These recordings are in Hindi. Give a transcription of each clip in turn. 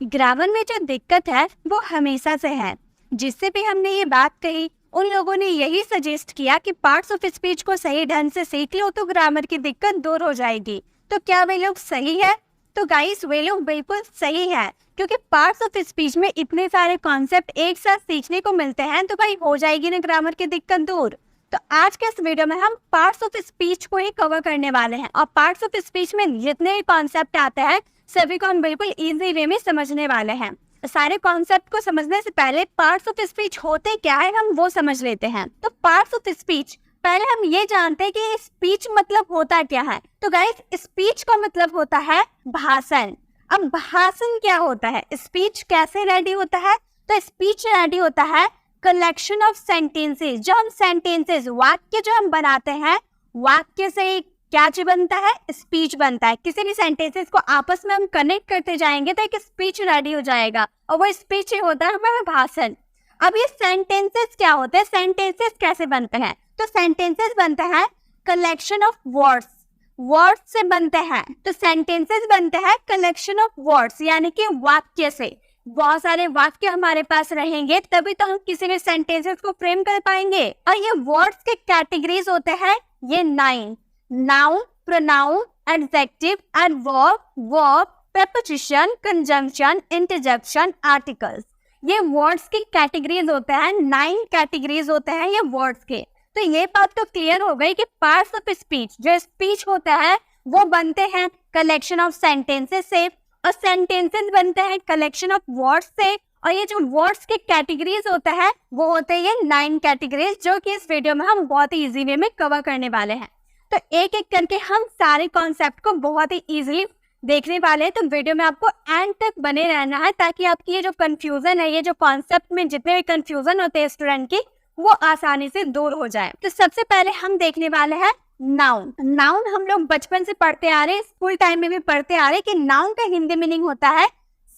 ग्रामर में जो दिक्कत है वो हमेशा से है। जिससे भी हमने ये बात कही उन लोगों ने यही सजेस्ट किया कि पार्ट्स ऑफ स्पीच को सही ढंग से सीख लो तो ग्रामर की दिक्कत दूर हो जाएगी। तो क्या वे लोग सही है? तो गाइस वे लोग बिल्कुल सही है, क्योंकि पार्ट्स ऑफ स्पीच में इतने सारे कॉन्सेप्ट एक साथ सीखने को मिलते हैं तो भाई हो जाएगी ना ग्रामर की दिक्कत दूर। तो आज के इस वीडियो में हम पार्ट्स ऑफ स्पीच को ही कवर करने वाले हैं और पार्ट्स ऑफ स्पीच में जितने भी कॉन्सेप्ट आते हैं सभी को हम बिल्कुल इजी वे में समझने वाले हैं। सारे कॉन्सेप्ट को समझने से पहले पार्ट्स ऑफ स्पीच होते क्या है हम वो समझ लेते हैं। तो पार्ट्स ऑफ स्पीच, पहले हम ये जानते हैं कि स्पीच मतलब होता क्या है। तो गाइस स्पीच का मतलब होता है भाषण। अब भाषण क्या होता है, स्पीच कैसे रेडी होता है? तो स्पीच रेडी होता है कलेक्शन ऑफ सेंटेंसेस। जो हम सेंटेंसेस वाक्य जो हम बनाते हैं, वाक्य से क्या चीज बनता है? स्पीच बनता है। किसी भी सेंटेंसेस को आपस में हम कनेक्ट करते जाएंगे तो एक स्पीच रेडी हो जाएगा और वो स्पीच ही होता है हमारा भाषण। अब ये सेंटेंसेस क्या होते हैं, सेंटेंसेस कैसे बनते हैं? तो सेंटेंसेस बनते हैं कलेक्शन ऑफ वर्ड्स, वर्ड्स से बनते हैं। तो सेंटेंसेस बनते हैं कलेक्शन ऑफ वर्ड्स, यानी कि वाक्य से। बहुत सारे वाक्य हमारे पास रहेंगे तभी तो हम किसी भी सेंटेंसेस को फ्रेम कर पाएंगे। और ये वर्ड्स के कैटेगरीज होते हैं ये 9: noun, pronoun, adjective, adverb, verb, preposition, conjunction, interjection, articles. ये वर्ड्स की कैटेगरीज होते हैं, 9 कैटेगरीज होते हैं ये वर्ड्स के। तो ये बात तो क्लियर हो गई कि पार्ट्स ऑफ स्पीच, जो स्पीच होता है वो बनते हैं कलेक्शन ऑफ सेंटेंसेस से और सेंटेंसेस बनते हैं कलेक्शन ऑफ वर्ड्स से। और ये जो वर्ड्स के कैटेगरीज होता है वो होते हैं ये 9 कैटेगरीज, जो कि इस वीडियो में हम बहुत ही इजी वे में कवर करने वाले हैं। तो एक एक करके हम सारे कॉन्सेप्ट को बहुत ही इजीली देखने वाले हैं। तो वीडियो में आपको एंड तक बने रहना है ताकि आपकी ये जो कंफ्यूजन है, ये जो कॉन्सेप्ट में जितने भी कंफ्यूजन होते हैं स्टूडेंट की, वो आसानी से दूर हो जाए। तो सबसे पहले हम देखने वाले हैं नाउन। नाउन हम लोग बचपन से पढ़ते आ रहे हैं, स्कूल टाइम में भी पढ़ते आ रहे हैं कि नाउन का हिंदी मीनिंग होता है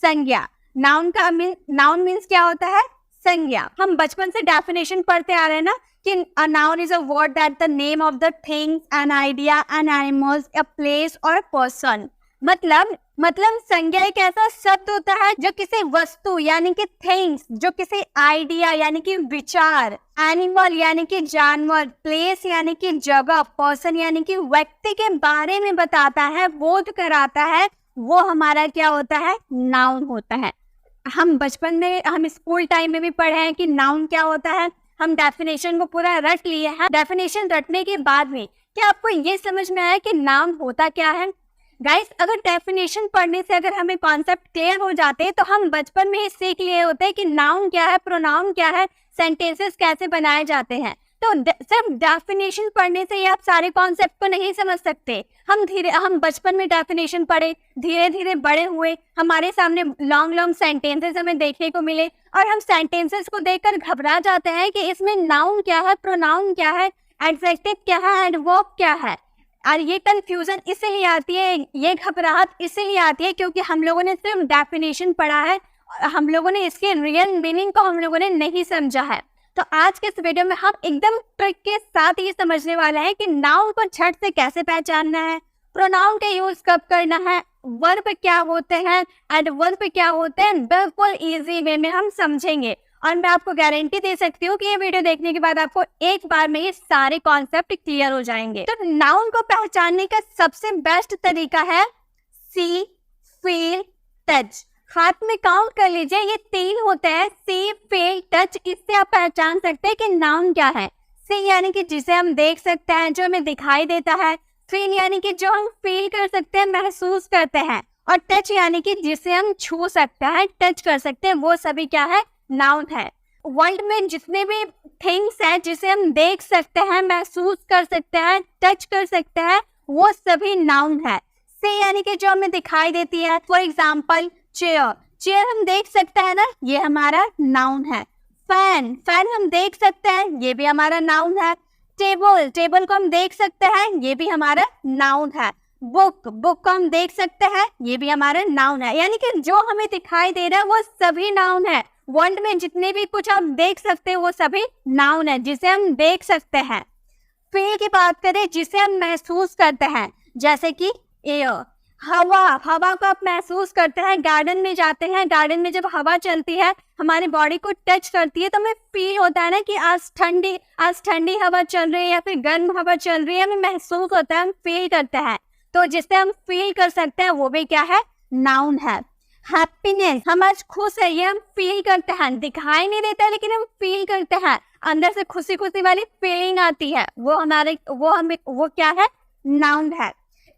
संज्ञा। नाउन मीन्स क्या होता है? संज्ञा। हम बचपन से डेफिनेशन पढ़ते आ रहे हैं ना कि a noun is a word that the name of the things, an idea, an animal, a place or a person। मतलब संज्ञा एक ऐसा शब्द होता है जो किसी वस्तु यानी कि थिंग्स, जो किसी आइडिया यानी कि विचार, एनिमल यानी कि जानवर, प्लेस यानी कि जगह, पर्सन यानी कि व्यक्ति के बारे में बताता है, बोध कराता है, वो हमारा क्या होता है? नाउन होता है। हम बचपन में, हम स्कूल टाइम में भी पढ़े हैं कि नाउन क्या होता है। हम डेफिनेशन को पूरा रट लिए हैं। डेफिनेशन रटने के बाद में क्या आपको ये समझ में आया कि नाउन होता क्या है? गाइस अगर डेफिनेशन पढ़ने से अगर हमें कॉन्सेप्ट क्लियर हो जाते हैं तो हम बचपन में ही सीख लिए होते हैं कि नाउन क्या है, प्रोनाउन क्या है, सेंटेंसेस कैसे बनाए जाते हैं। तो सिर्फ डेफिनेशन पढ़ने से ही आप सारे कॉन्सेप्ट को नहीं समझ सकते। हम बचपन में डेफिनेशन पढ़े, धीरे धीरे बड़े हुए, हमारे सामने लॉन्ग सेंटेंसेस हमें देखने को मिले और हम सेंटेंसेस को देखकर घबरा जाते हैं कि इसमें नाउन क्या है, प्रोनाउन क्या है, एडजेक्टिव क्या है, एडवर्ब क्या है। और ये कंफ्यूजन इसीलिए आती है, ये घबराहट इसीलिए आती है क्योंकि हम लोगों ने सिर्फ डेफिनेशन पढ़ा है, हम लोगों ने इसके रियल मीनिंग को हम लोगों ने नहीं समझा है। तो आज के इस वीडियो में हम एकदम ट्रिक के साथ ये समझने वाले हैं कि नाउन को झट से कैसे पहचानना है, प्रोनाउन का यूज कब करना है, वर्ब क्या होते हैं, एडवर्ब क्या होते हैं, बिल्कुल इजी वे में हम समझेंगे। और मैं आपको गारंटी दे सकती हूँ कि ये वीडियो देखने के बाद आपको एक बार में ये सारे कॉन्सेप्ट क्लियर हो जाएंगे। तो नाउन को पहचानने का सबसे बेस्ट तरीका है सी, फील, टच। हाथ में काउंट कर लीजिए, ये 3 होते हैं, सी, फील, टच। इससे आप पहचान सकते हैं कि नाउन क्या है। सी यानी कि जिसे हम देख सकते हैं, जो हमें दिखाई देता है। फील यानी कि जो हम फील कर सकते हैं, महसूस करते हैं। और टच यानी कि जिसे हम छू सकते हैं, टच कर सकते हैं, वो सभी क्या है? नाउन है। वर्ल्ड में जितने भी थिंग्स हैं जिसे हम देख सकते हैं, महसूस कर सकते हैं, टच कर सकते हैं, वो सभी नाउन है। सी यानी कि जो हमें दिखाई देती है, फॉर एग्जाम्पल चेयर हम देख सकते हैं ना, ये हमारा नाउन है। फैन हम देख सकते हैं, ये भी हमारा नाउन है। टेबल को हम देख सकते हैं, ये भी हमारा नाउन है। बुक को हम देख सकते हैं, ये भी हमारा नाउन है। यानी कि जो हमें दिखाई दे रहा है वो सभी नाउन है। वर्ल्ड में जितने भी कुछ हम देख सकते हैं वो सभी नाउन है, जिसे हम देख सकते हैं। फील की बात करें, जिसे हम महसूस करते हैं, जैसे कि एयर। हवा, हवा को आप महसूस करते हैं, गार्डन में जाते हैं, गार्डन में जब हवा चलती है हमारी बॉडी को टच करती है तो हमें फील होता है ना कि आज ठंडी हवा चल रही है या फिर गर्म हवा चल रही है, हमें महसूस होता है, हम फील करते हैं। तो जिससे हम फील कर सकते हैं वो भी क्या है, नाउन है। हैप्पीनेस, हम आज खुश है, ये हम फील करते हैं, दिखाई नहीं देता लेकिन हम फील करते हैं, अंदर से खुशी खुशी वाली फीलिंग आती है, वो क्या है, नाउन है।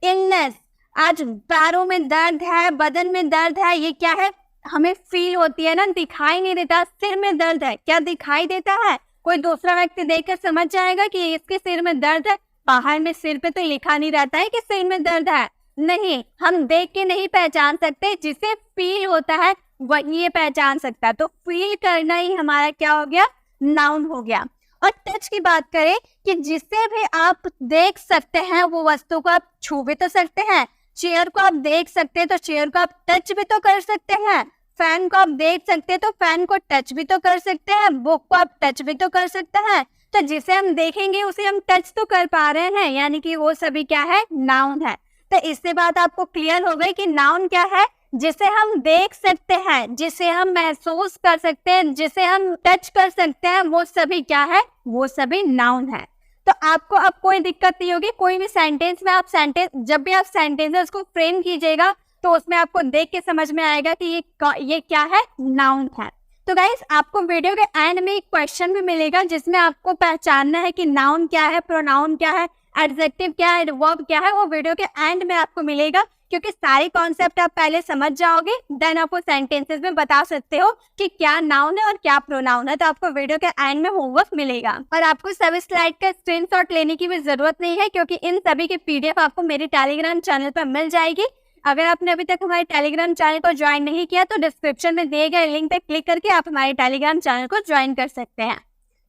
इलनेस, आज पैरों में दर्द है, बदन में दर्द है, ये क्या है, हमें फील होती है ना, दिखाई नहीं देता। सिर में दर्द है, क्या दिखाई देता है, कोई दूसरा व्यक्ति देखकर समझ जाएगा कि इसके सिर में दर्द है, बाहर में सिर पे तो लिखा नहीं रहता है कि सिर में दर्द है, नहीं, हम देख के नहीं पहचान सकते, जिसे फील होता है वही ये पहचान सकता है। तो फील करना ही हमारा क्या हो गया, नाउन हो गया। और टच की बात करें कि जिसे भी आप देख सकते हैं वो वस्तु को आप छू भी तो सकते हैं, चेयर को आप देख सकते हैं तो चेयर को आप टच भी तो कर सकते हैं, फैन को आप देख सकते हैं तो फैन को टच भी तो कर सकते हैं, बुक को आप टच भी तो कर सकते हैं। तो जिसे हम देखेंगे उसे हम टच तो कर पा रहे हैं, यानी कि वो सभी क्या है, नाउन है। तो इससे बात आपको क्लियर हो गई कि नाउन क्या है, जिसे हम देख सकते हैं, जिसे हम महसूस कर सकते हैं, जिसे हम टच कर सकते हैं, वो सभी क्या है, वो सभी नाउन है। तो आपको अब कोई दिक्कत नहीं होगी, कोई भी सेंटेंस में जब भी आप सेंटेंसेस को फ्रेम कीजिएगा तो उसमें आपको देख के समझ में आएगा कि ये क्या है, नाउन है। तो गाइस, आपको वीडियो के एंड में एक क्वेश्चन भी मिलेगा जिसमें आपको पहचानना है कि नाउन क्या है, प्रोनाउन क्या है, एडजेक्टिव क्या है, वर्ब क्या है, वो वीडियो के एंड में आपको मिलेगा। क्योंकि सारे कॉन्सेप्ट आप पहले समझ जाओगे, देन आपको सेंटेंसेस में बता सकते हो कि क्या नाउन है और क्या प्रोनाउन है। तो आपको वीडियो के एंड में होमवर्क मिलेगा और आपको सभी स्लाइड का स्क्रीनशॉट लेने की भी जरूरत नहीं है, क्योंकि इन सभी की पीडीएफ आपको मेरे टेलीग्राम चैनल पर मिल जाएगी। अगर आपने अभी तक हमारे टेलीग्राम चैनल को ज्वाइन नहीं किया तो डिस्क्रिप्शन में दिए गए लिंक पे क्लिक करके आप हमारे टेलीग्राम चैनल को ज्वाइन कर सकते हैं।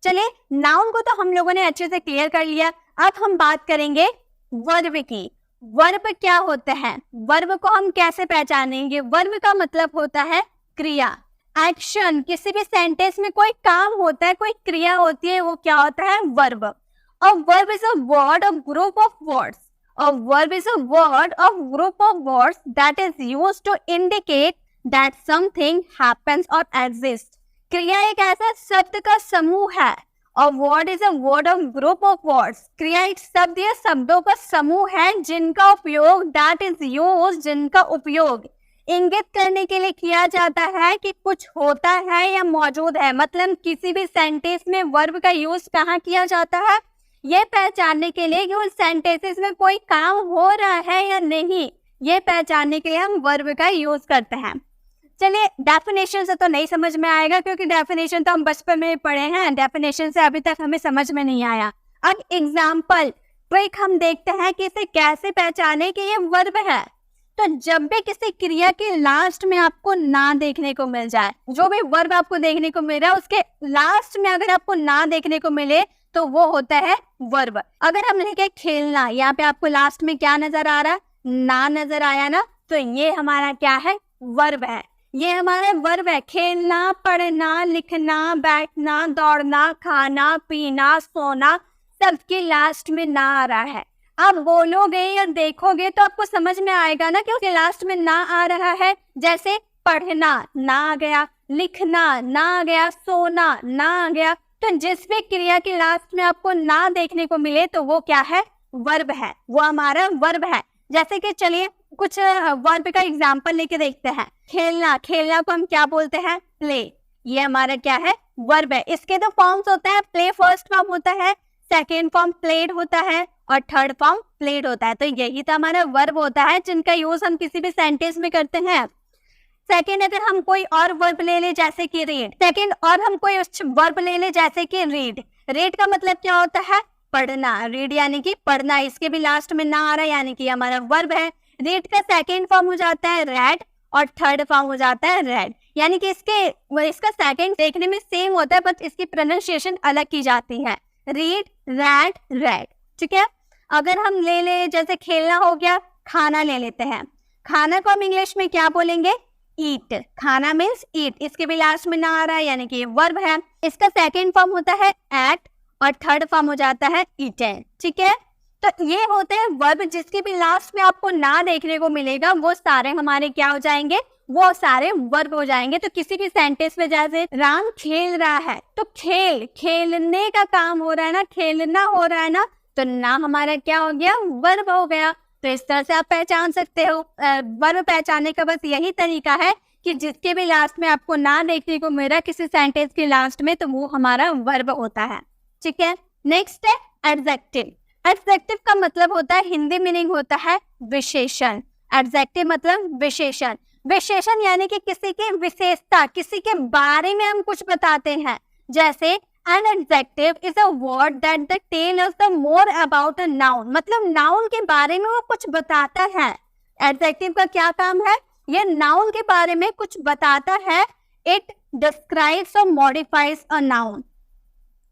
चलिए, नाउन को तो हम लोगों ने अच्छे से क्लियर कर लिया। अब हम बात करेंगे वर्ब की। वर्ब क्या होता है, वर्ब को हम कैसे पहचानेंगे। वर्ब का मतलब होता है क्रिया, एक्शन। किसी भी सेंटेंस में कोई काम होता है, कोई क्रिया होती है, वो क्या होता है, verb. A verb is a word or group of words. A verb is a word or group of words that is used to indicate that something happens or exists. क्रिया एक ऐसा शब्द का समूह है। A word is a word of group of words. क्रिया एक शब्द या शब्दों का समूह है जिनका उपयोग that is used, जिनका उपयोग इंगित करने के लिए किया जाता है कि कुछ होता है या मौजूद है। मतलब किसी भी सेंटेंस में वर्ब का यूज कहाँ किया जाता है, ये पहचानने के लिए कि उस सेंटेंसेस में कोई काम हो रहा है या नहीं, ये पहचानने के लिए हम वर्ब का यूज करते हैं। चलिए, डेफिनेशन से तो नहीं समझ में आएगा क्योंकि डेफिनेशन तो हम बचपन में पढ़े हैं, डेफिनेशन से अभी तक हमें समझ में नहीं आया। अब एग्जाम्पल ट्रिक हम देखते हैं कि इसे कैसे पहचाने कि ये वर्ब है। तो जब भी किसी क्रिया के लास्ट में आपको ना देखने को मिल जाए, जो भी वर्ब आपको देखने को मिल रहा है उसके लास्ट में अगर आपको ना देखने को मिले तो वो होता है वर्ब। अगर हम लिखे खेलना, यहाँ पे आपको लास्ट में क्या नजर आ रहा है, ना नजर आया ना, तो ये हमारा क्या है, वर्ब है। ये हमारा वर्ब है। खेलना, पढ़ना, लिखना, बैठना, दौड़ना, खाना, पीना, सोना, सबके लास्ट में ना आ रहा है। आप बोलोगे या देखोगे तो आपको समझ में आएगा ना कि उसके लास्ट में ना आ रहा है। जैसे पढ़ना ना आ गया, लिखना ना आ गया, सोना ना आ गया। तो जिस भी क्रिया के लास्ट में आपको ना देखने को मिले तो वो क्या है, वर्ब है, वो हमारा वर्ब है। जैसे कि चलिए कुछ वर्ब का एग्जाम्पल लेके देखते हैं। खेलना, खेलना को हम क्या बोलते हैं, प्ले। ये हमारा क्या है, वर्ब है। इसके दो फॉर्म्स होते हैं, प्ले फर्स्ट फॉर्म होता है, सेकेंड फॉर्म प्लेड होता है और थर्ड फॉर्म प्लेड होता है। तो यही तो हमारा वर्ब होता है जिनका यूज हम किसी भी सेंटेंस में करते हैं। सेकेंड, अगर हम कोई और वर्ब ले ले जैसे कि रीड, सेकेंड और हम कोई वर्ब ले ले जैसे कि रीड। रीड का मतलब क्या होता है, पढ़ना। रीड यानी कि पढ़ना, इसके भी लास्ट में ना आ रहा है यानी कि हमारा वर्ब है। रीड का सेकेंड फॉर्म हो जाता है रेड और थर्ड फॉर्म हो जाता है रेड। यानी कि इसका सेकेंड देखने में सेम होता है बट इसकी प्रोनाउंसिएशन अलग की जाती है। Read, red, red. ठीक है। अगर हम ले ले जैसे खेलना हो गया, खाना ले लेते हैं। खाना को हम इंग्लिश में क्या बोलेंगे, ईट। खाना मीन्स ईट, इसके भी लास्ट में ना आ रहा है यानी कि ये वर्ब है। इसका सेकेंड फॉर्म होता है एट और थर्ड फॉर्म हो जाता है ईटन। ठीक है। तो ये होते हैं वर्ब जिसके भी लास्ट में आपको ना देखने को मिलेगा, वो सारे हमारे क्या हो जाएंगे, वो सारे वर्ब हो जाएंगे। तो किसी भी सेंटेंस में जैसे राम खेल रहा है, तो खेलने का काम हो रहा है ना, खेलना हो रहा है ना, तो ना हमारा क्या हो गया, वर्ब हो गया। तो इस तरह से आप पहचान सकते हो। वर्ब पहचानने का बस यही तरीका है कि जिसके भी लास्ट में आपको ना देखने को मिल रहा है किसी सेंटेंस के लास्ट में, तो वो हमारा वर्ब होता है। ठीक है, नेक्स्ट है एडजेक्टिव। एडजेक्टिव का मतलब होता है, हिंदी मीनिंग होता है विशेषण। एडजेक्टिव मतलब विशेषण। विशेषण यानी कि किसी की विशेषता, किसी के बारे में हम कुछ बताते हैं। जैसे an adjective is a word that the tell us the more about a noun, मतलब नाउन के बारे में वो कुछ बताता है। एडजेक्टिव का क्या काम है, ये नाउन के बारे में कुछ बताता है। it describes or modifies a noun,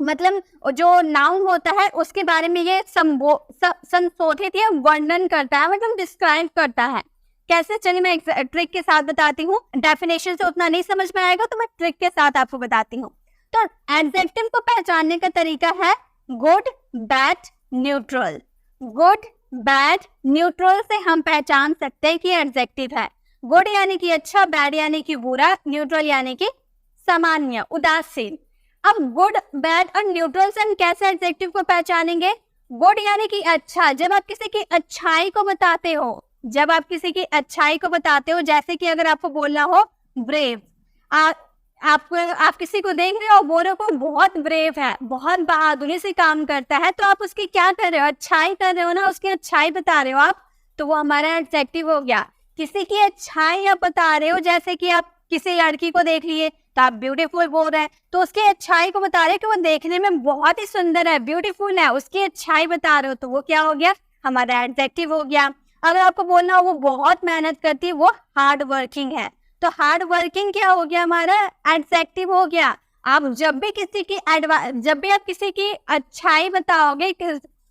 मतलब जो नाउन होता है उसके बारे में ये संशोधित या वर्णन करता है, मतलब डिस्क्राइब करता है। कैसे, चलिए मैं एक ट्रिक के साथ बताती हूँ। डेफिनेशन से उतना नहीं समझ में आएगा तो मैं ट्रिक के साथ आपको बताती हूँ। तो एडजेक्टिव को पहचानने का तरीका है good, bad, neutral. Good, bad, neutral से हम पहचान सकते हैं कि एडजेक्टिव है। गुड यानी कि अच्छा, बैड यानी कि बुरा, न्यूट्रल यानी कि सामान्य, उदासीन। अब गुड, बैड और न्यूट्रल से हम कैसे एडजेक्टिव को पहचानेंगे। गुड यानी कि अच्छा, जब आप किसी की अच्छाई को बताते हो, जब आप किसी की अच्छाई को बताते हो, जैसे कि अगर आपको बोलना हो ब्रेव, आप किसी को देख रहे हो, बोल रहे हो बहुत ब्रेव है, बहुत बहादुरी से काम करता है, तो आप उसकी क्या कर रहे हो, अच्छाई कर रहे हो ना, उसकी अच्छाई बता रहे हो आप, तो वो हमारा एडजेक्टिव हो गया। किसी की अच्छाई आप बता रहे हो, जैसे कि आप किसी लड़की को देख लिए तो आप ब्यूटीफुल बोल रहे हैं, तो उसकी अच्छाई को बता रहे हो कि वो देखने में बहुत ही सुंदर है, ब्यूटीफुल है, उसकी अच्छाई बता रहे हो, तो वो क्या हो गया, हमारा एडजेक्टिव हो गया। अगर आपको बोलना हो वो बहुत मेहनत करती है, वो हार्ड वर्किंग है, तो हार्ड वर्किंग क्या हो गया, हमारा एडजेक्टिव हो गया। आप जब भी आप किसी की अच्छाई बताओगे,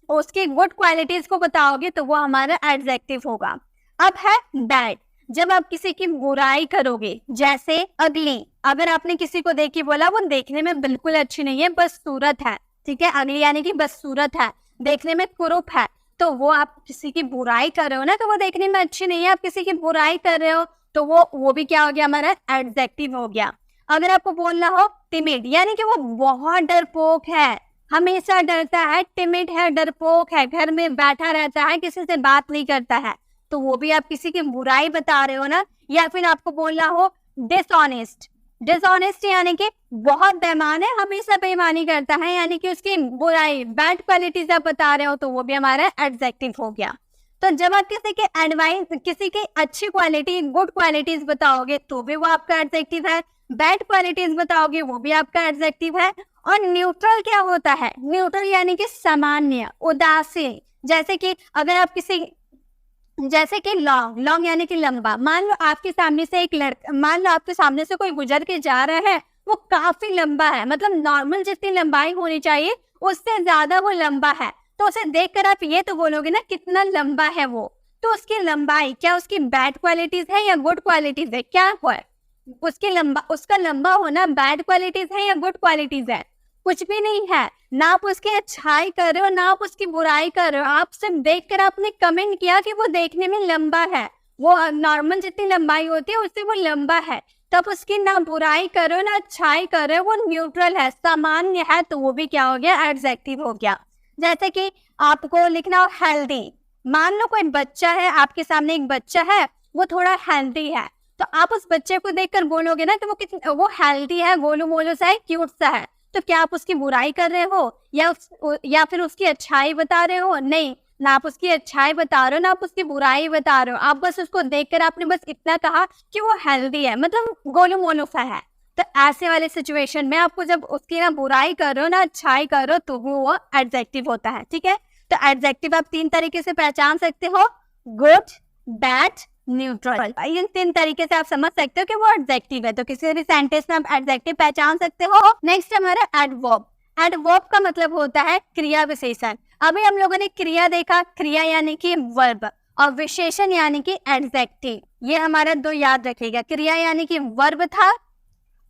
उसकी गुड क्वालिटीज को बताओगे, तो वो हमारा एडजेक्टिव होगा। अब है बैड, जब आप किसी की बुराई करोगे, जैसे अगली, अगर आपने किसी को देखी बोला वो देखने में बिल्कुल अच्छी नहीं है, बस सूरत है, ठीक है, अगली यानी कि बस सूरत है, देखने में कुरूप है, तो वो आप किसी की बुराई कर रहे हो ना, तो वो देखने में अच्छी नहीं है, आप किसी की बुराई कर रहे हो, तो वो भी क्या हो गया, हमारा एडजेक्टिव हो गया। अगर आपको बोलना हो टिमिड, यानी कि वो बहुत डरपोक है, हमेशा डरता है, टिमिड है, डरपोक है, घर में बैठा रहता है, किसी से बात नहीं करता है, तो वो भी आप किसी की बुराई बता रहे हो ना। या फिर आपको बोलना हो डिसऑनेस्ट, डिसऑनेस्ट यानी कि बहुत बेईमान है, हमेशा बेईमानी करता है, यानी कि उसकी बुराई, बैड क्वालिटीज आप बता रहे हो, तो वो भी हमारा एडजेक्टिव हो गया। तो जब आप किसी की अच्छी क्वालिटी, गुड क्वालिटीज बताओगे, तो भी वो आपका एडजेक्टिव है। बैड क्वालिटीज बताओगे, वो भी आपका एडजेक्टिव है। और न्यूट्रल क्या होता है, न्यूट्रल यानी कि सामान्य, उदासीन। जैसे कि अगर आप जैसे कि लॉन्ग यानी कि लंबा। मान लो आपके सामने से कोई गुजर के जा रहा है, वो काफी लंबा है, मतलब नॉर्मल जितनी लंबाई होनी चाहिए उससे ज्यादा वो लंबा है, तो उसे देखकर आप ये तो बोलोगे ना कितना लंबा है वो। तो उसकी लंबाई क्या उसकी बैड क्वालिटीज है या गुड क्वालिटीज है, क्या है उसका लंबा होना बैड क्वालिटीज है या गुड क्वालिटीज है, कुछ भी नहीं है। ना आप उसकी अच्छाई कर रहे हो, ना आप उसकी बुराई कर रहे हो, आप सिर्फ देखकर आपने कमेंट किया कि वो देखने में लंबा है, वो नॉर्मल जितनी लंबाई होती है उससे वो लंबा है, तब उसकी ना बुराई कर रहे हो ना अच्छाई कर रहे हो, वो न्यूट्रल है, सामान्य है, तो वो भी क्या हो गया, एडजेक्टिव हो गया। जैसे कि आपको लिखना हो हेल्दी, मान लो कोई बच्चा है, आपके सामने एक बच्चा है, वो थोड़ा हेल्दी है, तो आप उस बच्चे को देखकर बोलोगे ना कि वो हेल्दी है, गोलू सा है, क्यूट सा है, तो क्या आप उसकी बुराई कर रहे हो या फिर उसकी अच्छाई बता रहे हो? नहीं, ना आप उसकी अच्छाई बता रहे हो ना आप उसकी बुराई बता रहे हो, आप बस उसको देखकर आपने बस इतना कहा कि वो हेल्दी है, मतलब गोलू मोलू सा है। तो ऐसे वाले सिचुएशन में आपको जब उसकी ना बुराई कर रहे हो ना अच्छाई कर रहे हो, तो वो एडजेक्टिव होता है। ठीक है, तो एडजेक्टिव आप 3 तरीके से पहचान सकते हो, गुड, बैड, न्यूट्रल। इन 3 तरीके से आप समझ सकते हो कि वो एडजेक्टिव है। तो किसी भी सेंटेंस में आप एडजेक्टिव पहचान सकते हो। नेक्स्ट हमारा एडवर्ब। एडवर्ब का मतलब होता है क्रिया विशेषण। अभी हम लोगों ने क्रिया देखा, क्रिया यानी कि वर्ब, और विशेषण यानी कि एडजेक्टिव। ये हमारा 2 याद रखिएगा, क्रिया यानी कि वर्ब था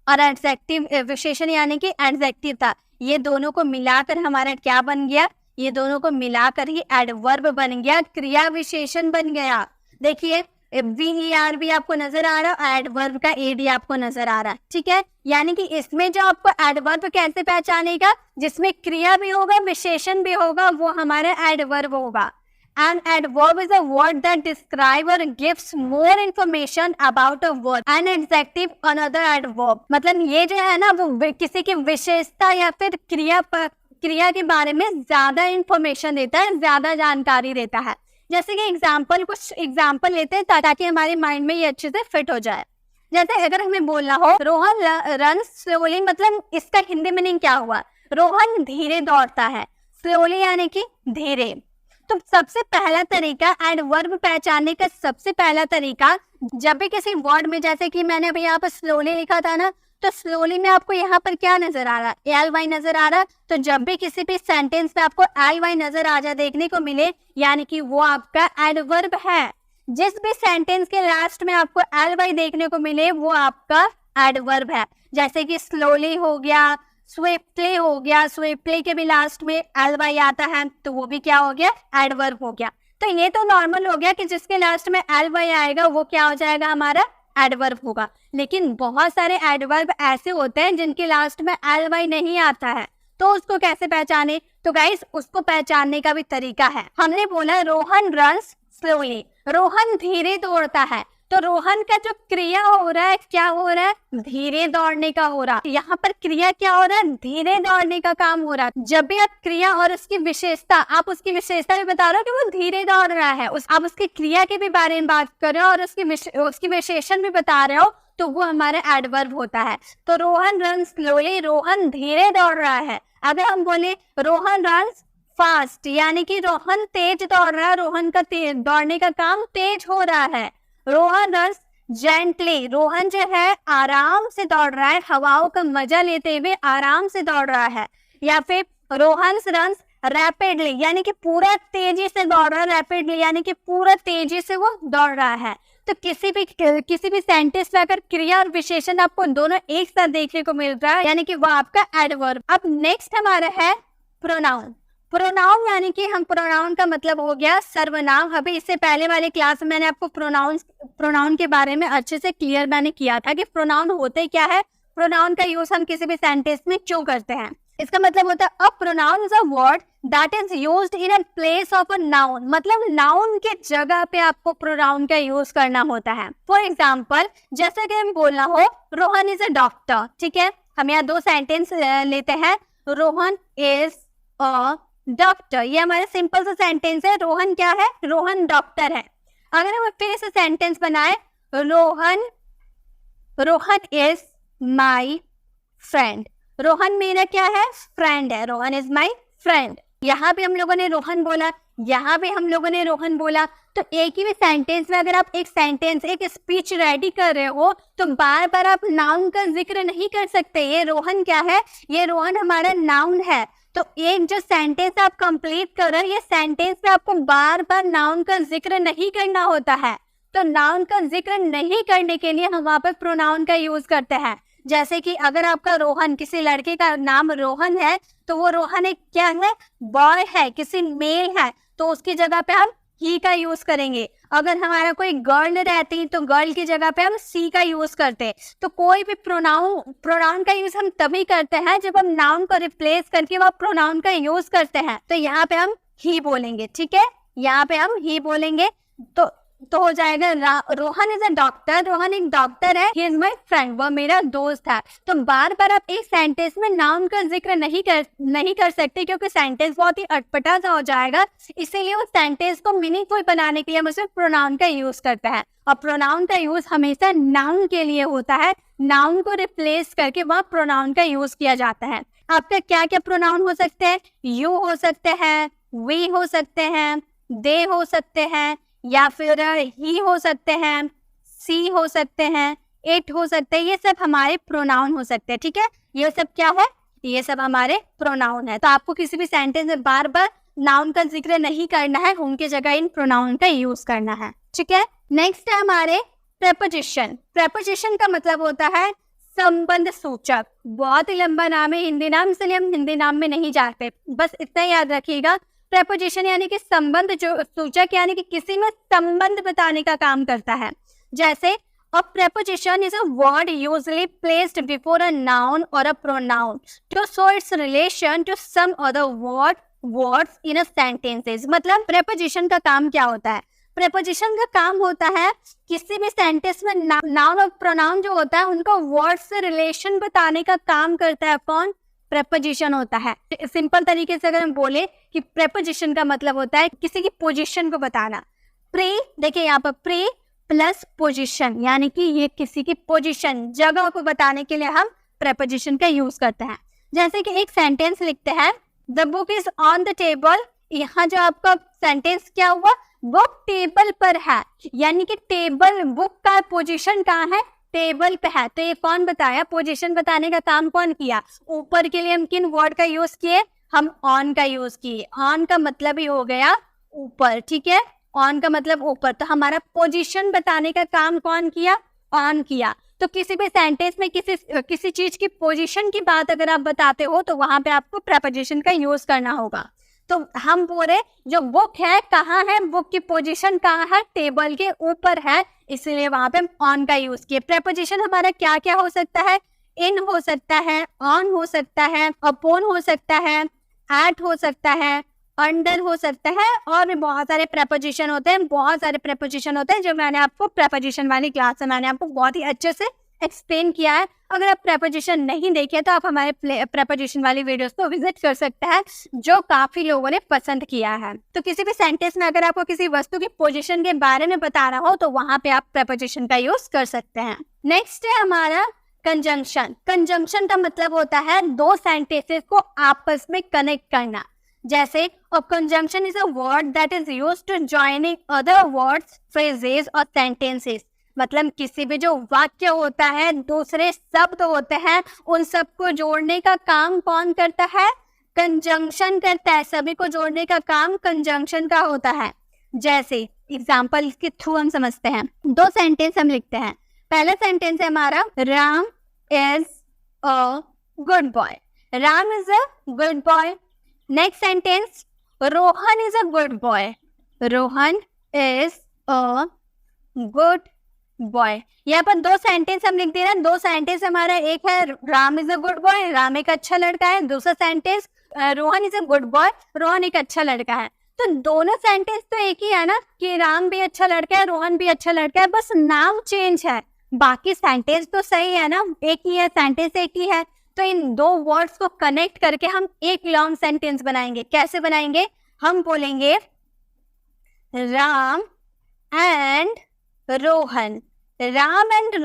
और एडजेक्टिव विशेषण यानी कि एडजेक्टिव था। ये दोनों को मिलाकर हमारा क्या बन गया, ये दोनों को मिलाकर ही एडवर्ब बन गया, क्रिया विशेषण बन गया। देखिए VER भी आपको नजर आ रहा है, एडवर्ब का AD आपको नजर आ रहा है, ठीक है। यानी कि इसमें जो आपको एडवर्ब कैसे पहचानेगा, जिसमें क्रिया भी होगा विशेषण भी होगा, वो हमारा एडवर्ब होगा। An adverb is a word that describes or gives more information about a word. An adjective another adverb. मतलब ये जो है ना वो किसी की विशेषता या फिर क्रिया के बारे में ज्यादा इंफॉर्मेशन देता है, ज्यादा जानकारी देता है। जैसे कि कुछ एग्जाम्पल लेते हैं ताकि हमारे माइंड में ये अच्छे से फिट हो जाए। जैसे अगर हमें बोलना हो रोहन रन स्लोली, मतलब इसका हिंदी मीनिंग क्या हुआ, रोहन धीरे दौड़ता है, स्लोली यानी कि धीरे। तो सबसे पहला तरीका एडवर्ब पहचानने का, सबसे पहला तरीका जब भी किसी वर्ड में, जैसे कि मैंने अभी यहाँ पर स्लोली लिखा था ना, तो स्लोली में आपको यहाँ पर क्या नजर आ रहा है, LY नजर आ रहा है। तो जब भी किसी भी सेंटेंस में आपको LY नजर आ जाए, देखने को मिले, यानी कि वो आपका एडवर्ब है। जिस भी सेंटेंस के लास्ट में आपको LY देखने को मिले वो आपका एडवर्ब है। जैसे कि स्लोली हो गया, स्विफ्टली हो गया, स्विफ्टली के भी लास्ट में LY आता है तो वो भी क्या हो गया, एडवर्ब हो गया। तो ये तो नॉर्मल हो गया कि जिसके लास्ट में LY आएगा वो क्या हो जाएगा, हमारा एडवर्ब होगा। लेकिन बहुत सारे एडवर्ब ऐसे होते हैं जिनके लास्ट में LY नहीं आता है, तो उसको कैसे पहचाने। तो गाइस उसको पहचानने का भी तरीका है। हमने बोला रोहन रन्स स्लोली, रोहन धीरे दौड़ता है, तो रोहन का जो क्रिया हो रहा है, क्या हो रहा है, धीरे दौड़ने का हो रहा है। यहाँ पर क्रिया क्या हो रहा है, धीरे दौड़ने का काम हो रहा है। जब भी आप क्रिया और उसकी विशेषता, आप उसकी विशेषता भी बता रहे हो कि वो धीरे दौड़ रहा है, आप उसकी क्रिया के भी बारे में बात कर रहे हो और उसकी विशेषण भी बता रहे हो, तो वो हमारा एडवर्ब होता है। तो रोहन रन स्लोली, रोहन धीरे दौड़ रहा है। अगर हम बोले रोहन रन फास्ट, यानी कि रोहन तेज दौड़ रहा है, रोहन का दौड़ने का काम तेज हो रहा है। रोहन रन्स जेंटली, रोहन जो है आराम से दौड़ रहा है, हवाओं का मजा लेते हुए आराम से दौड़ रहा है। या फिर रोहन रन्स रैपिडली, यानी कि पूरा तेजी से दौड़ रहा है, रैपिडली यानी कि पूरा तेजी से वो दौड़ रहा है। तो किसी भी सेंटेंस में अगर क्रिया और विशेषण आपको दोनों एक साथ देखने को मिल रहा है, यानी कि वो आपका एडवर्ब। अब नेक्स्ट हमारा है प्रोनाउन। प्रोनाउन यानी कि प्रोनाउन का मतलब हो गया सर्वनाम। अभी इससे पहले वाले क्लास में मैंने आपको प्रोनाउन के बारे में अच्छे से क्लियर मैंने किया था कि प्रोनाउन होते क्या है, प्रोनाउन का यूज हम किसी भी सेंटेंस में क्यों करते हैं। इसका मतलब होता है a pronoun is a word that is used in a place of a noun, मतलब नाउन के जगह पे आपको प्रोनाउन का यूज करना होता है। फॉर एग्जाम्पल जैसे कि हम बोलना हो रोहन इज अ डॉक्टर, ठीक है। हम यहाँ दो सेंटेंस लेते हैं, रोहन इज अ डॉक्टर, ये हमारा सिंपल सा सेंटेंस है। रोहन क्या है, रोहन डॉक्टर है। अगर हम फिर से सेंटेंस बनाए, Rohan is my friend, Rohan मेरा क्या है, फ्रेंड है, रोहन इज माई फ्रेंड। यहाँ भी हम लोगों ने रोहन बोला, यहाँ भी हम लोगों ने रोहन बोला। तो एक ही सेंटेंस में अगर आप एक स्पीच रेडी कर रहे हो तो बार बार आप नाउन का जिक्र नहीं कर सकते। ये रोहन क्या है, ये रोहन हमारा नाउन है। तो एक जो सेंटेंस आप कंप्लीट कर रहे हो, ये सेंटेंस में आपको बार बार नाउन का जिक्र नहीं करना होता है। तो नाउन का जिक्र नहीं करने के लिए हम वहाँ पर प्रोनाउन का यूज करते हैं। जैसे कि अगर आपका रोहन, किसी लड़के का नाम रोहन है, तो वो रोहन एक क्या है, बॉय है, किसी मेल है, तो उसकी जगह पे हम ही का यूज करेंगे। अगर हमारा कोई गर्ल रहती तो गर्ल की जगह पे हम सी का यूज करते। तो कोई भी प्रोनाउन का यूज हम तभी करते हैं जब हम नाउन को रिप्लेस करके वह प्रोनाउन का यूज करते हैं। तो यहाँ पे हम ही बोलेंगे, ठीक है, यहाँ पे हम ही बोलेंगे। तो हो जाएगा Rohan is a doctor, Rohan एक डॉक्टर है, ही इज माई फ्रेंड, वह मेरा दोस्त है। तो बार बार आप एक सेंटेंस में नाउन का जिक्र नहीं कर सकते, क्योंकि सेंटेंस बहुत ही अटपटा सा हो जाएगा। इसीलिए उस सेंटेंस को मीनिंगफुल बनाने के लिए हम उसमें प्रोनाउन का यूज करते हैं। और प्रोनाउन का यूज हमेशा नाउन के लिए होता है, नाउन को रिप्लेस करके वह प्रोनाउन का यूज किया जाता है। आपका क्या क्या प्रोनाउन हो सकते हैं, यू हो सकते हैं, वी हो सकते हैं, दे हो सकते हैं, या फिर ही हो सकते हैं, सी हो सकते हैं, इट हो सकते हैं। ये सब हमारे प्रोनाउन हो सकते हैं, ठीक है। ये सब क्या है, ये सब हमारे प्रोनाउन है। तो आपको किसी भी सेंटेंस में बार बार नाउन का जिक्र नहीं करना है, उनकी जगह इन प्रोनाउन का यूज करना है, ठीक है। नेक्स्ट है हमारे प्रेपोजिशन। प्रेपोजिशन का मतलब होता है संबंध सूचक, बहुत ही लंबा नाम है हिंदी नाम, इसलिए हम हिंदी नाम में नहीं जाते, बस इतना याद रखिएगा। प्रेपोजिशन यानी कि संबंध जो सूचक यानी कि किसी में संबंध बताने का काम करता है। जैसे a preposition is a word usually placed before a noun or a pronoun to show its relation to some other words in a sentences। मतलब preposition का काम क्या होता है? preposition का काम होता है किसी भी सेंटेंस में नाउन और प्रोनाउन जो होता है उनका वर्ड से रिलेशन बताने का काम करता है। कौन? प्रेपोजिशन होता है। सिंपल तरीके से अगर हम बोले कि प्रेपोजिशन का मतलब होता है किसी की पोजीशन को बताना। प्रे, देखिए यहाँ पर प्रे प्लस पोजीशन यानी कि ये किसी की पोजीशन, जगह को बताने के लिए हम प्रेपोजिशन का यूज करते हैं। जैसे कि एक सेंटेंस लिखते हैं, the book is on the table. यहाँ जो आपका सेंटेंस क्या हुआ, बुक टेबल पर है, यानी कि टेबल, बुक का पोजीशन कहाँ है, टेबल पे है। तो ये कौन बताया, पोजीशन बताने का काम कौन किया। ऊपर के लिए हम किन वर्ड का यूज किए, हम ऑन का यूज किए। ऑन का मतलब ही हो गया ऊपर, ठीक है, ऑन का मतलब ऊपर। तो हमारा पोजीशन बताने का काम कौन किया, ऑन किया। तो किसी भी सेंटेंस में किसी चीज की पोजीशन की बात अगर आप बताते हो तो वहां पे आपको प्रेपोजिशन का यूज करना होगा। तो हम बोले जो बुक है कहाँ है, बुक की पोजीशन कहाँ है, टेबल के ऊपर है, इसलिए वहां पे ऑन का यूज किए। प्रेपोजिशन हमारा क्या क्या हो सकता है, इन हो सकता है, ऑन हो सकता है, अपॉन हो सकता है, एट हो सकता है, अंडर हो सकता है, और भी बहुत सारे प्रेपोजिशन होते हैं, बहुत सारे प्रेपोजिशन होते हैं जो मैंने आपको प्रेपोजिशन वाली क्लास में मैंने आपको बहुत ही अच्छे से एक्सप्लेन किया है। अगर आप प्रेपोजिशन नहीं देखे तो आप हमारे प्रेपोजिशन वाली वीडियोस को विजिट कर सकते हैं जो काफी लोगों ने पसंद किया है। तो किसी भी सेंटेंस में अगर आपको किसी वस्तु की पोजीशन के बारे में बताना हो तो वहां पे आप प्रेपोजिशन का यूज कर सकते हैं। नेक्स्ट है हमारा कंजंक्शन। कंजंक्शन का मतलब होता है दो सेंटेंसेस को आपस में कनेक्ट करना। जैसे a conjunction is a word that is used to joining other words, phrases और sentences। मतलब किसी भी जो वाक्य होता है, दूसरे शब्द होते हैं, उन सबको जोड़ने का काम कौन करता है, कंजंक्शन करता है। सभी को जोड़ने का काम कंजंक्शन का होता है। जैसे एग्जाम्पल के थ्रू हम समझते हैं। दो सेंटेंस हम लिखते हैं। पहला सेंटेंस है हमारा, Ram is a good boy. Ram is a good boy. Next sentence, Rohan is a good boy. Rohan is a good boy. यहाँ पर दो सेंटेंस हम लिख दे रहे हैं। दो सेंटेंस हमारा, एक है Ram is a good boy, Ram एक अच्छा लड़का है। दूसरा sentence Rohan is a good boy, Rohan एक अच्छा लड़का है। तो दोनों सेंटेंस तो एक ही है ना, कि राम भी अच्छा लड़का है, रोहन भी अच्छा लड़का है, बस नाम चेंज है, बाकी सेंटेंस तो सही है ना, एक ही है, सेंटेंस एक ही है। तो इन दो वर्ड्स को कनेक्ट करके हम एक लॉन्ग सेंटेंस बनाएंगे। कैसे बनाएंगे, हम बोलेंगे Ram and Rohan. Ram and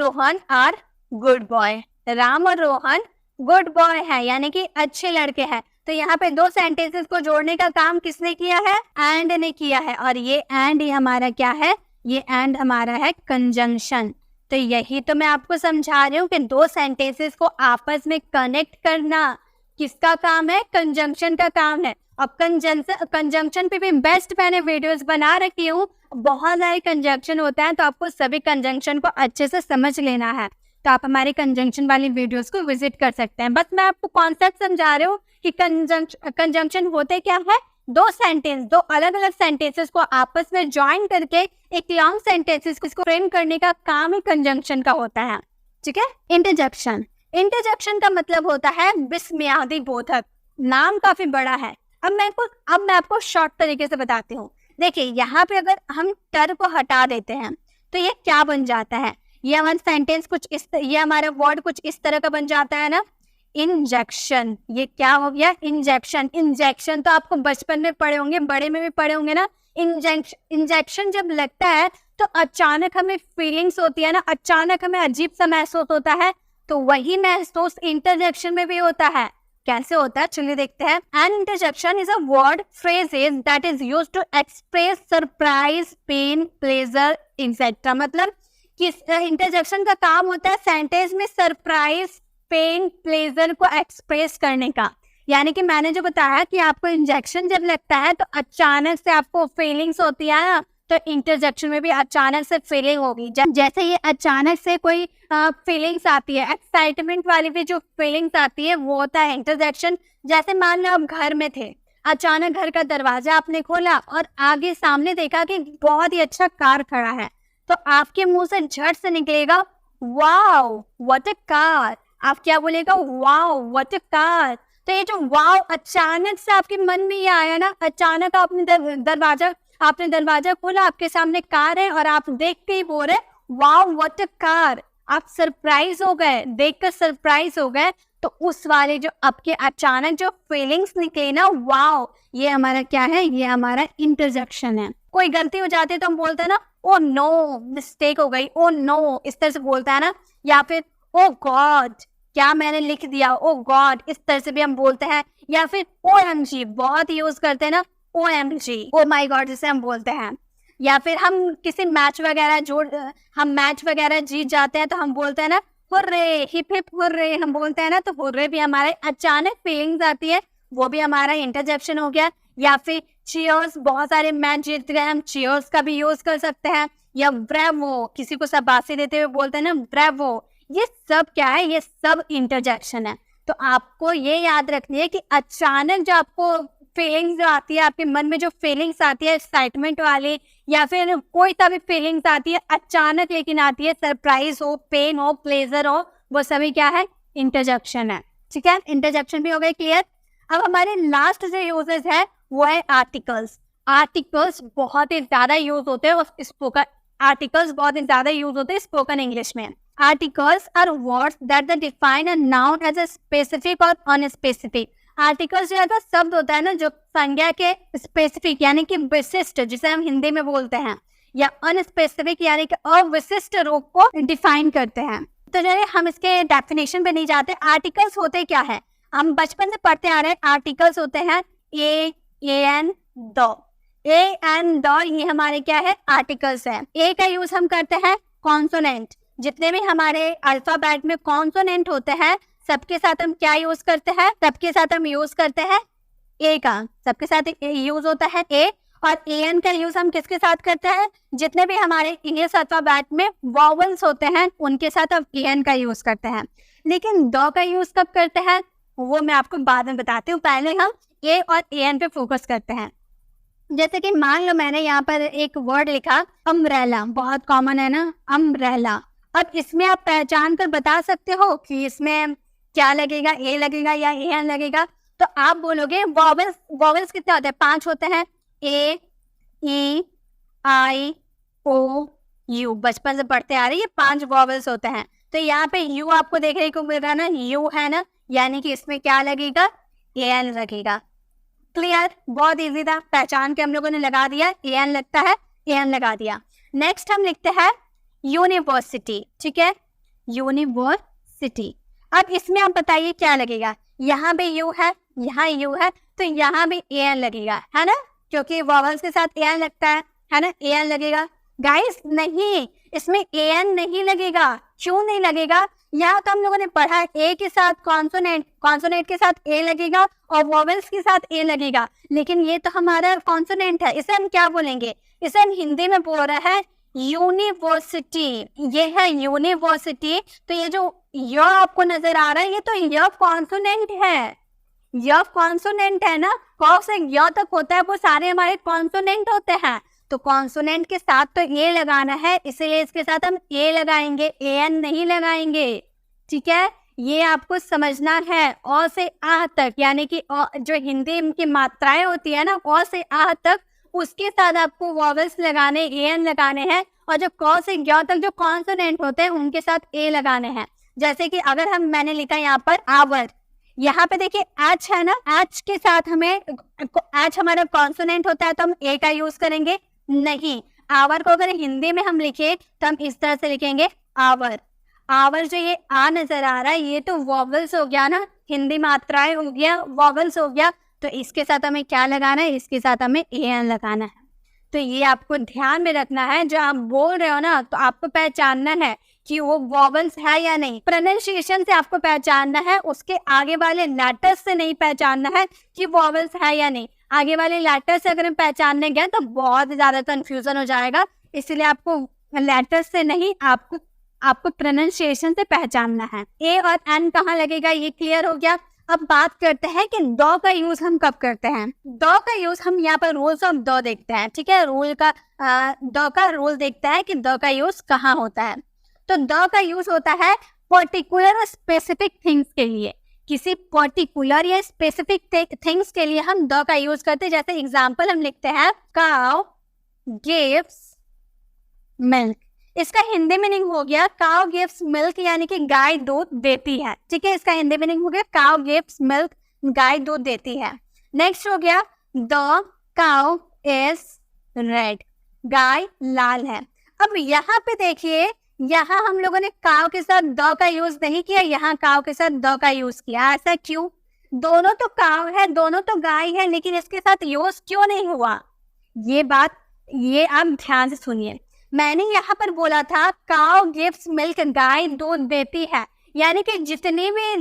Rohan are good boy. Ram और रोहन गुड बॉय है, यानी कि अच्छे लड़के हैं। तो यहाँ पे दो सेंटेंसेस को जोड़ने का काम किसने किया है, एंड ने किया है। और ये एंड हमारा क्या है, ये एंड हमारा है कंजंक्शन। तो यही तो मैं आपको समझा रही हूँ कि दो सेंटेंसेस को आपस में कनेक्ट करना किसका काम है, कंजंक्शन का काम है। अब कंजंक्शन पे भी बेस्ट मैंने वीडियोस बना रखी हूँ, बहुत सारे कंजंक्शन होता है, तो आपको सभी कंजंक्शन को अच्छे से समझ लेना है। तो आप हमारे कंजंक्शन वाली वीडियोस को विजिट कर सकते हैं। बस मैं आपको कॉन्सेप्ट समझा रही हूँ कि कंजंक्शन होते क्या है, दो सेंटेंस, दो अलग अलग सेंटेंसेस को आपस में ज्वाइन करके एक लॉन्ग सेंटेंसेस को फ्रेम करने का काम ही कंजंक्शन का होता है। ठीक है। इंटरजेक्शन। इंटरजेक्शन का मतलब होता है विस्मयादि बोधक। नाम काफी बड़ा है। अब मैं आपको शॉर्ट तरीके से बताती हूँ। देखिए यहाँ पे अगर हम टर को हटा देते हैं तो ये क्या बन जाता है, ये हमारा सेंटेंस कुछ इस, ये हमारा वर्ड कुछ इस तरह का बन जाता है ना, इंजेक्शन। ये क्या हो गया, इंजेक्शन। इंजेक्शन तो आपको बचपन में पढ़े होंगे, बड़े में भी पढ़े होंगे ना। इंजेक्शन जब लगता है तो अचानक हमें फीलिंग्स होती है ना, अचानक हमें अजीब सा महसूस होता है। तो वही महसूस इंटरजेक्शन में भी होता है। कैसे होता है चलिए देखते हैं। An interjection is a word phrases that is used to express surprise, pain, pleasure etcetera. मतलब किस इंटरजेक्शन का काम होता है सेंटेंस में सरप्राइज, पेन, प्लेजर को एक्सप्रेस करने का। यानी कि मैंने जो बताया कि आपको इंजेक्शन जब लगता है तो अचानक से आपको फीलिंग्स होती है ना, तो इंटरजेक्शन में भी अचानक से फीलिंग होगी। जैसे ये अचानक से कोई फीलिंग्स आती है, एक्साइटमेंट वाली भी जो फीलिंग्स आती है वो होता है इंटरजेक्शन। जैसे मान लो आप घर में थे, अचानक घर का दरवाजा आपने खोला और आगे सामने देखा कि बहुत ही अच्छा कार खड़ा है, तो आपके मुंह से झट से निकलेगा वाओ व्हाट अ कार। आप क्या बोलेगा? Wow what a car. तो ये जो वाओ अचानक से आपके मन में ये आया ना, अचानक आपने दरवाजा खोला, आपके सामने कार है और आप देख के ही बोल रहे वाओ व्हाट अ कार। आप सरप्राइज हो गए, देखकर सरप्राइज हो गए। तो उस वाले जो आपके अचानक जो फीलिंग्स निकले ना, वाओ, ये हमारा क्या है? ये हमारा इंटरजेक्शन है। कोई गलती हो जाती है तो हम बोलते हैं ना ओ नो मिस्टेक हो गई, ओ नो, इस तरह से बोलता है ना। या फिर ओ गॉड क्या मैंने लिख दिया, ओ गॉड, इस तरह से भी हम बोलते हैं। या फिर OMG बहुत यूज करते हैं ना, OMG, ओ माई गॉड, जिसे हम बोलते हैं। या फिर हम किसी मैच वगैरह जीत जाते हैं तो हम बोलते हैं ना हुर्रे, हिप हिप हुर्रे, हम बोलते हैं ना। तो हुर्रे भी हमारे अचानक फीलिंग्स आती है, वो भी हमारा इंटरजेक्शन हो गया। या फिर चीयर्स, बहुत सारे मैच जीत गए, हम चीयर्स का भी यूज कर सकते हैं। या ब्रेवो, किसी को शाबाशी देते हुए बोलते हैं ना ब्रेवो। ये सब क्या है? ये सब इंटरजेक्शन है। तो आपको ये याद रखनी है कि अचानक जो आपको फीलिंग्स जो आती है, आपके मन में जो फीलिंग्स आती है एक्साइटमेंट वाली, या फिर कोई सा भी फीलिंग्स आती है अचानक लेकिन आती है, सरप्राइज हो, पेन हो, प्लेजर हो, वो सभी क्या है? इंटरजेक्शन है। ठीक है, इंटरजेक्शन भी हो गए क्लियर। अब हमारे लास्ट जो यूजेस है वो है आर्टिकल्स। आर्टिकल्स बहुत ही ज्यादा यूज होते हैं स्पोकन इंग्लिश में। Articles are words that define a noun as a specific और अनस्पेसिफिक। आर्टिकल्स जो है तो शब्द होता है ना जो संज्ञा के स्पेसिफिक यानी कि विशिष्ट, जिसे हम हिंदी में बोलते हैं, या अनस्पेसिफिक यानी कि अविशिष्ट रूप को डिफाइन करते हैं। तो चलिए हम इसके डेफिनेशन पे नहीं जाते। आर्टिकल्स होते क्या है? हम बचपन से पढ़ते आ रहे हैं। आर्टिकल्स होते हैं a an the. A an the ये हमारे क्या है? आर्टिकल्स है। ए का यूज हम करते हैं कॉन्सोनेंट। जितने भी हमारे अल्फाबेट में कॉन्सोनेंट होते हैं सबके साथ हम क्या यूज करते हैं? सबके साथ हम यूज करते हैं ए का। सबके साथ यूज होता है ए। और एन का यूज हम किसके साथ करते हैं? जितने भी हमारे इंग्लिश अल्फाबेट में वॉवल्स होते हैं उनके साथ हम एन का यूज करते हैं। लेकिन द का यूज कब करते हैं वो मैं आपको बाद में बताती हूँ। पहले हम ए और एन पे फोकस करते हैं। जैसे कि मान लो मैंने यहाँ पर एक वर्ड लिखा अम्ब्रेला, बहुत कॉमन है ना अम्ब्रेला। अब इसमें आप पहचान कर बता सकते हो कि इसमें क्या लगेगा? ए लगेगा या एन लगेगा? तो आप बोलोगे वॉवल्स कितने होते हैं? 5 होते हैं। ए, ई, आई, ओ, यू। बचपन से पढ़ते आ रहे ये 5 वॉवल्स होते हैं। तो यहाँ पे यू आपको देखने को मिल रहा है ना, यू है ना, यानी कि इसमें क्या लगेगा? एन लगेगा। क्लियर? बहुत इजी था, पहचान के हम लोगों ने लगा दिया। एन लगता है, एन लगा दिया। नेक्स्ट हम लिखते हैं यूनिवर्सिटी। ठीक है, यूनिवर्सिटी। अब इसमें आप बताइए क्या लगेगा? यहाँ भी यू है, यहाँ यू है, तो यहाँ भी एन लगेगा, है ना, क्योंकि वॉवल्स के साथ एन लगता है ना, एन लगेगा। गाइस नहीं, इसमें एन नहीं लगेगा। क्यों नहीं लगेगा? यहाँ तो हम लोगों ने पढ़ा है ए के साथ कॉन्सोनेंट के साथ ए लगेगा और वॉवल्स के साथ ए लगेगा। लेकिन ये तो हमारा कॉन्सोनेंट है, इसे हम क्या बोलेंगे? इसे हम हिंदी में बोल रहा है यूनिवर्सिटी। ये है यूनिवर्सिटी। तो ये जो य आपको नजर आ रहा है ये तो य कॉन्सोनेंट है। य कॉन्सोनेंट है ना, क से य तक होता है वो सारे हमारे कॉन्सोनेंट होते हैं। तो कॉन्सोनेंट के साथ तो ए लगाना है, इसलिए इसके साथ हम ए लगाएंगे, एन नहीं लगाएंगे। ठीक है, ये आपको समझना है। अ से आ तक यानी कि जो हिंदी की मात्राएं होती है ना, अ से आ तक, उसके साथ आपको वॉवल्स लगाने, एन लगाने हैं। और जो क से य तक जो कॉन्सोनेंट होते हैं उनके साथ ए लगाने हैं। जैसे कि अगर मैंने लिखा यहाँ पर आवर, यहाँ पे देखिए एच है ना, एच के साथ एच हमारा कॉन्सोनेंट होता है तो हम ए का यूज करेंगे नहीं। आवर को अगर हिंदी में हम लिखे तो हम इस तरह से लिखेंगे आवर। आवर जो ये आ नजर आ रहा है ये तो वॉवल्स हो गया ना, हिंदी मात्राएं हो गया, वॉवल्स हो गया। तो इसके साथ हमें क्या लगाना है? इसके साथ हमें एन लगाना है। तो ये आपको ध्यान में रखना है, जो आप बोल रहे हो ना तो आपको पहचानना है कि वो वॉवल्स है या नहीं। प्रोनाउंसिएशन से आपको पहचानना है, उसके आगे वाले लेटर्स से नहीं पहचानना है कि वॉवल्स है या नहीं। आगे वाले लेटर से अगर हम पहचानने गए तो बहुत ज्यादा कंफ्यूजन हो जाएगा, इसलिए आपको लेटर से नहीं, आपको प्रोनाउंसिएशन से पहचानना है। ए और एन कहाँ लगेगा ये क्लियर हो गया। अब बात करते हैं कि द का यूज हम कब करते हैं। द का यूज हम यहाँ पर रूल्स ऑफ द देखते हैं, ठीक है। द का रूल देखता है कि द का यूज कहाँ होता है। तो द का यूज होता है पर्टिकुलर और स्पेसिफिक थिंग्स के लिए। किसी पर्टिकुलर या स्पेसिफिक थिंग्स के लिए हम द का यूज करते हैं। जैसे एग्जांपल हम लिखते हैं काउ गिव्स मिल्क। इसका हिंदी मीनिंग हो गया काउ गिव्स मिल्क, यानी कि गाय दूध देती है, ठीक है। इसका हिंदी मीनिंग हो गया काउ गिव्स मिल्क, गाय दूध देती है। नेक्स्ट हो गया द काउ इज रेड, गाय लाल है। अब यहाँ पे देखिए, यहाँ हम लोगों ने काव के साथ द का यूज नहीं किया, यहाँ काव के साथ द का यूज किया। ऐसा क्यों? दोनों तो काव है, दोनों तो गाय है, लेकिन इसके साथ यूज क्यों नहीं हुआ? ये आप ध्यान से सुनिए। मैंने यहाँ पर बोला था काव गिव्स मिल्क, गाय दूध देती है, यानी कि जितनी भी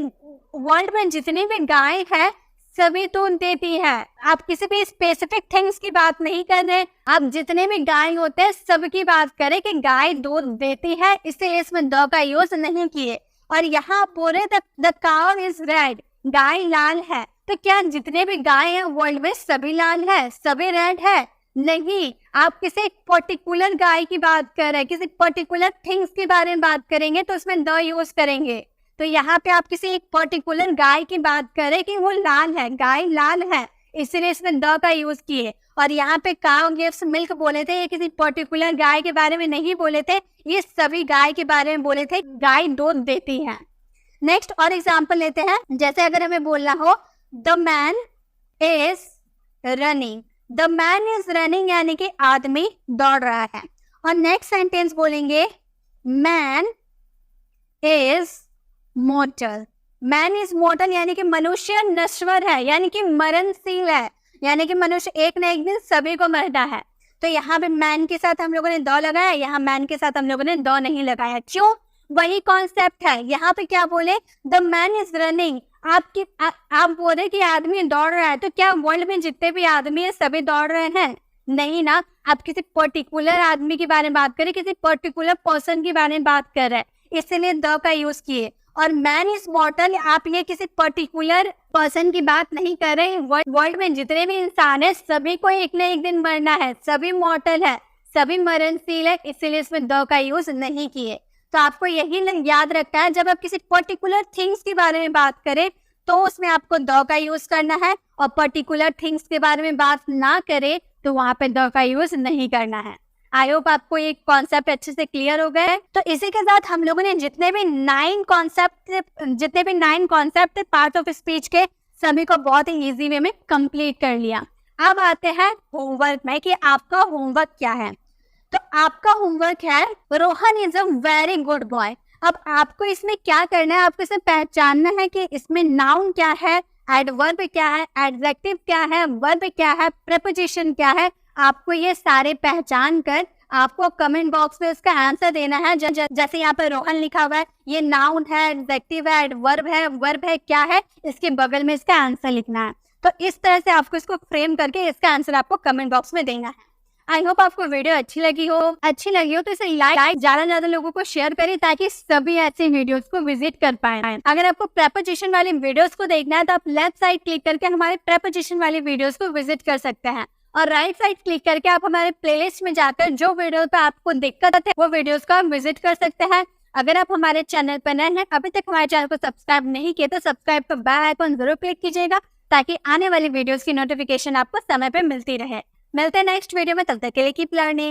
वर्ल्ड में जितनी भी गाय है सभी दूध देती है। आप किसी भी स्पेसिफिक थिंग्स की बात नहीं कर रहे, आप जितने भी गाय होते हैं सबकी बात करें कि गाय दूध देती है, इसलिए इसमें द का यूज नहीं किए। और यहाँ पूरे द काउ इज रेड, गाय लाल है। तो क्या जितने भी गाय हैं वर्ल्ड में सभी लाल है, सभी रेड है? नहीं, आप किसी पर्टिकुलर गाय की बात कर रहे हैं, किसी पर्टिकुलर थिंग्स के बारे में बात करेंगे तो उसमें द यूज करेंगे। तो यहाँ पे आप किसी एक पर्टिकुलर गाय की बात करें कि वो लाल है, गाय लाल है, इसलिए इसमें द का यूज किए। और यहाँ पे काउ गिव्स मिल्क बोले थे, ये किसी पर्टिकुलर गाय के बारे में नहीं बोले थे, ये सभी गाय के बारे में बोले थे, गाय दूध देती है। नेक्स्ट और एग्जांपल लेते हैं। जैसे अगर हमें बोलना हो the man is running, the man is running यानी कि आदमी दौड़ रहा है। और नेक्स्ट सेंटेंस बोलेंगे man is mortar, man is mortar यानी कि मनुष्य नश्वर है, यानी कि मरणशील है, यानी कि मनुष्य एक न एक दिन सभी को मरना है। तो यहाँ पे मैन के साथ हम लोगों ने द लगाया, यहाँ मैन के साथ हम लोगों ने द नहीं लगाया। क्यों? वही कॉन्सेप्ट है। यहाँ पे क्या बोले द मैन इज रनिंग, आप बोले कि आदमी दौड़ रहा है, तो क्या वर्ल्ड में जितने भी आदमी है सभी दौड़ रहे हैं? नहीं ना, आप किसी पर्टिकुलर आदमी के बारे में बात करें, किसी पर्टिकुलर पर्सन के बारे में बात कर रहे हैं, इसलिए द का यूज किए। और मैन इज मॉर्टल, आप ये किसी पर्टिकुलर पर्सन की बात नहीं कर रहे, वर्ल्ड में जितने भी इंसान है सभी को एक न एक दिन मरना है, सभी मॉर्टल है, सभी मरणशील है, इसीलिए इसमें द का यूज नहीं किए। तो आपको यही याद रखना है, जब आप किसी पर्टिकुलर थिंग्स के बारे में बात करें तो उसमें आपको द का यूज करना है, और पर्टिकुलर थिंग्स के बारे में बात ना करें तो वहां पे द का यूज नहीं करना है। आई होप आपको ये कॉन्सेप्ट अच्छे से क्लियर हो गए हैं। तो इसी के साथ हम लोगों ने जितने भी 9 कॉन्सेप्ट पार्ट ऑफ स्पीच के सभी को बहुत ही इजी वे में कंप्लीट कर लिया। अब आते हैं होमवर्क में कि आपका होमवर्क क्या है। तो आपका होमवर्क है Rohan is a very good boy. अब आपको इसमें क्या करना है, आपको इसमें पहचानना है कि इसमें नाउन क्या है, एडवर्ब क्या है, एडजेक्टिव क्या है, वर्ब क्या है, प्रीपोजिशन क्या है। आपको ये सारे पहचान कर आपको कमेंट बॉक्स में इसका आंसर देना है। जैसे यहाँ पर रोहन लिखा हुआ है, ये नाउन है, एडजेक्टिव है, वर्ब है, क्या है, इसके बगल में इसका आंसर लिखना है। तो इस तरह से आपको इसको फ्रेम करके इसका आंसर आपको कमेंट बॉक्स में देना है। आई होप आपको वीडियो अच्छी लगी हो तो इसे लाइक ज्यादा लोगों को शेयर करें ताकि सभी ऐसे वीडियोस को विजिट कर पाए। अगर आपको प्रेपोजिशन वाली वीडियोस को देखना है तो आप लेफ्ट साइड क्लिक करके हमारे प्रेपोजिशन वाली वीडियोस को विजिट कर सकते हैं, और राइट साइड क्लिक करके आप हमारे प्लेलिस्ट में जाकर जो वीडियो पे आपको दिक्कत है वो वीडियोस को आप विजिट कर सकते हैं। अगर आप हमारे चैनल पर नए हैं, अभी तक हमारे चैनल को सब्सक्राइब नहीं किया तो सब्सक्राइब पर बेल आइकन जरूर क्लिक कीजिएगा ताकि आने वाली वीडियोस की नोटिफिकेशन आपको समय पे मिलती रहे। मिलते हैं नेक्स्ट वीडियो में, तब तक के लिए कीप लर्निंग।